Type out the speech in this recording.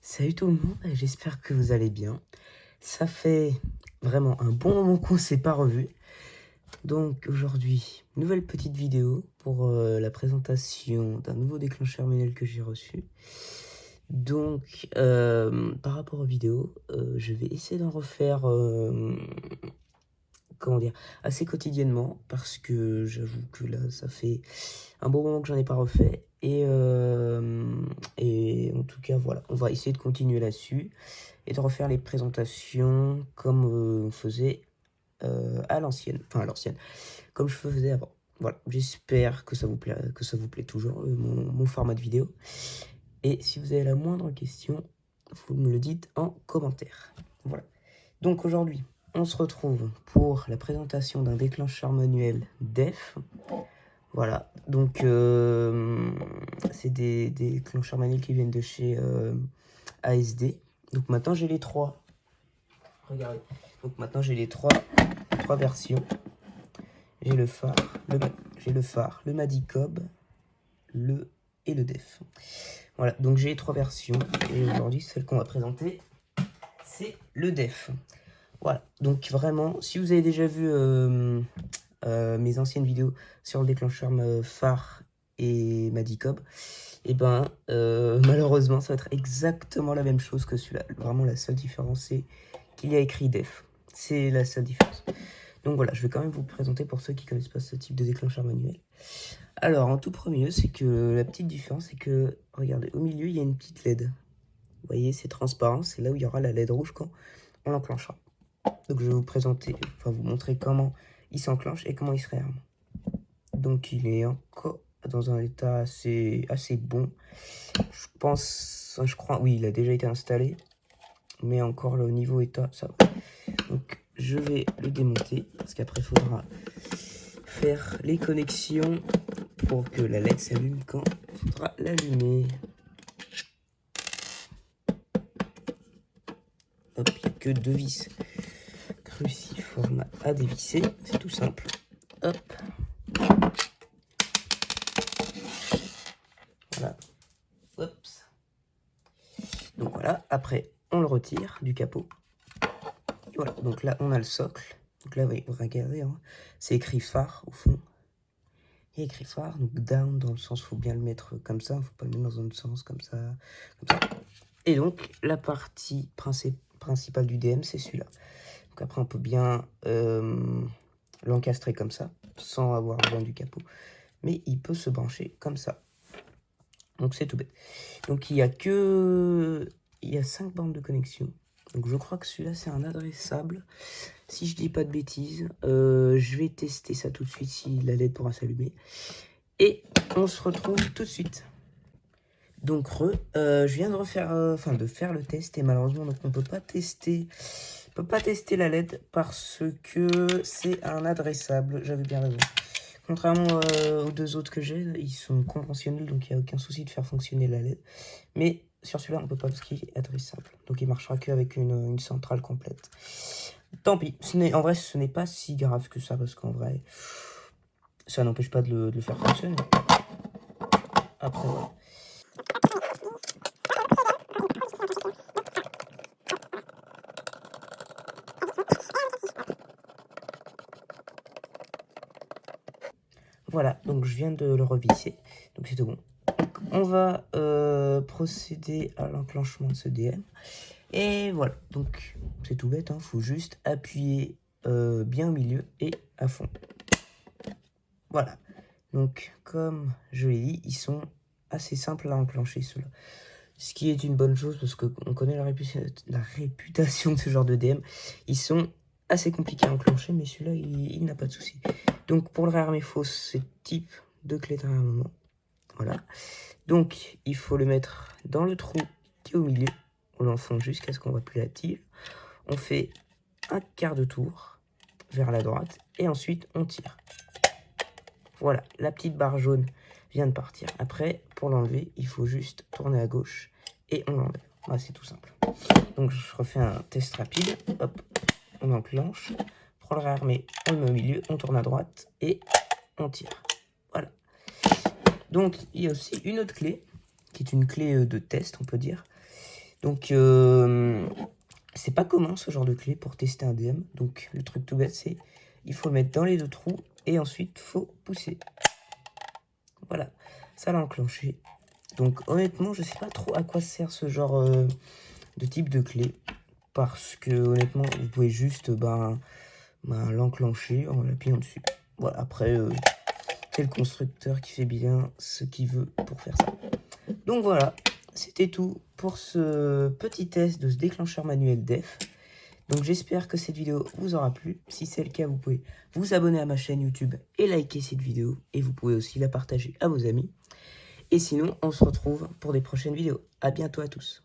Salut tout le monde, j'espère que vous allez bien. Ça fait vraiment un bon moment qu'on ne s'est pas revu. Donc aujourd'hui, nouvelle petite vidéo pour la présentation d'un nouveau déclencheur manuel que j'ai reçu. Donc par rapport aux vidéos, je vais essayer d'en refaire comment dire, assez quotidiennement parce que j'avoue que là ça fait un bon moment que j'en ai pas refait et en tout cas voilà, on va essayer de continuer là-dessus et de refaire les présentations comme on faisait à l'ancienne, comme je faisais avant. Voilà, j'espère que ça vous plaît toujours, mon format de vidéo. Et si vous avez la moindre question, vous me le dites en commentaire. Voilà. Donc aujourd'hui, on se retrouve pour la présentation d'un déclencheur manuel DEF. Voilà, donc c'est des déclencheurs manuels qui viennent de chez ASD. Donc maintenant j'ai les trois. Regardez. Donc maintenant j'ai les trois versions. J'ai le phare, le Madicob, et le DEF. Voilà, donc j'ai les trois versions. Et aujourd'hui, celle qu'on va présenter, c'est le DEF. Voilà, donc vraiment, si vous avez déjà vu mes anciennes vidéos sur le déclencheur phare et Madicob, et ben malheureusement, ça va être exactement la même chose que celui-là. Vraiment, la seule différence, c'est qu'il y a écrit DEF. C'est la seule différence. Donc voilà, je vais quand même vous présenter pour ceux qui ne connaissent pas ce type de déclencheur manuel. Alors, en tout premier, c'est que la petite différence, c'est que, regardez, au milieu, il y a une petite LED. Vous voyez, c'est transparent, c'est là où il y aura la LED rouge quand on l'enclenchera. Donc je vais vous présenter, enfin vous montrer comment il s'enclenche et comment il se réarme. Donc il est encore dans un état assez bon. Je pense, je crois, oui, il a déjà été installé. Mais encore là, au niveau état, ça va. Donc je vais le démonter parce qu'après il faudra faire les connexions pour que la LED s'allume quand il faudra l'allumer. Hop, il n'y a que deux vis cruciformes à dévisser, c'est tout simple. Hop. Voilà. Oups. Donc voilà, après on le retire du capot. Et voilà, donc là on a le socle. Donc là, vous regardez, hein, c'est écrit phare au fond. Il y a écrit phare, donc down dans le sens, faut bien le mettre comme ça, faut pas le mettre dans un autre sens, comme ça, comme ça. Et donc la partie principale du DM, c'est celui-là. Donc après on peut bien l'encastrer comme ça, sans avoir besoin du capot. Mais il peut se brancher comme ça. Donc c'est tout bête. Donc il y a 5 bandes de connexion. Donc je crois que celui-là c'est un adressable. Si je dis pas de bêtises, je vais tester ça tout de suite si la LED pourra s'allumer. Et on se retrouve tout de suite. Donc je viens de faire le test et malheureusement donc on peut pas tester la LED parce que c'est un adressable. J'avais bien raison. Contrairement aux deux autres que j'ai, ils sont conventionnels, donc il n'y a aucun souci de faire fonctionner la LED. Mais sur celui-là, on ne peut pas parce qu'il est adressable. Donc il marchera qu'avec une centrale complète. Tant pis, en vrai, ce n'est pas si grave que ça, parce qu'en vrai, ça n'empêche pas de le faire fonctionner. Après, voilà. Voilà, donc je viens de le revisser, donc c'est tout bon. Donc, on va procéder à l'enclenchement de ce DM. Et voilà, donc c'est tout bête, hein, faut juste appuyer bien au milieu et à fond. Voilà, donc comme je l'ai dit, ils sont assez simples à enclencher ceux-là. Ce qui est une bonne chose parce qu'on connaît la réputation de ce genre de DM. Ils sont assez compliqués à enclencher, mais celui-là, il n'a pas de souci. Donc pour le réarmer, il faut ce type de clé de réarmement. Voilà. Donc il faut le mettre dans le trou qui est au milieu. On l'enfonce jusqu'à ce qu'on voit plus la tige. On fait un quart de tour vers la droite et ensuite on tire. Voilà, la petite barre jaune vient de partir. Après, pour l'enlever, il faut juste tourner à gauche et on l'enlève. Voilà, c'est tout simple. Donc je refais un test rapide. Hop, on enclenche. Pour le réarmer, on le met au milieu, on tourne à droite et on tire. Voilà. Donc il y a aussi une autre clé, qui est une clé de test, on peut dire. Donc, c'est pas commun ce genre de clé pour tester un DM. Donc, le truc tout bête, c'est il faut le mettre dans les 2 trous et ensuite, faut pousser. Voilà, ça l'a enclenché. Donc, honnêtement, je sais pas trop à quoi sert ce genre de type de clé. Parce que, honnêtement, vous pouvez juste l'enclencher en l'appuyant dessus. Voilà, après, c'est le constructeur qui fait bien ce qu'il veut pour faire ça. Donc voilà, c'était tout pour ce petit test de ce déclencheur manuel def. Donc j'espère que cette vidéo vous aura plu. Si c'est le cas, vous pouvez vous abonner à ma chaîne YouTube et liker cette vidéo. Et vous pouvez aussi la partager à vos amis. Et sinon, on se retrouve pour des prochaines vidéos. À bientôt à tous.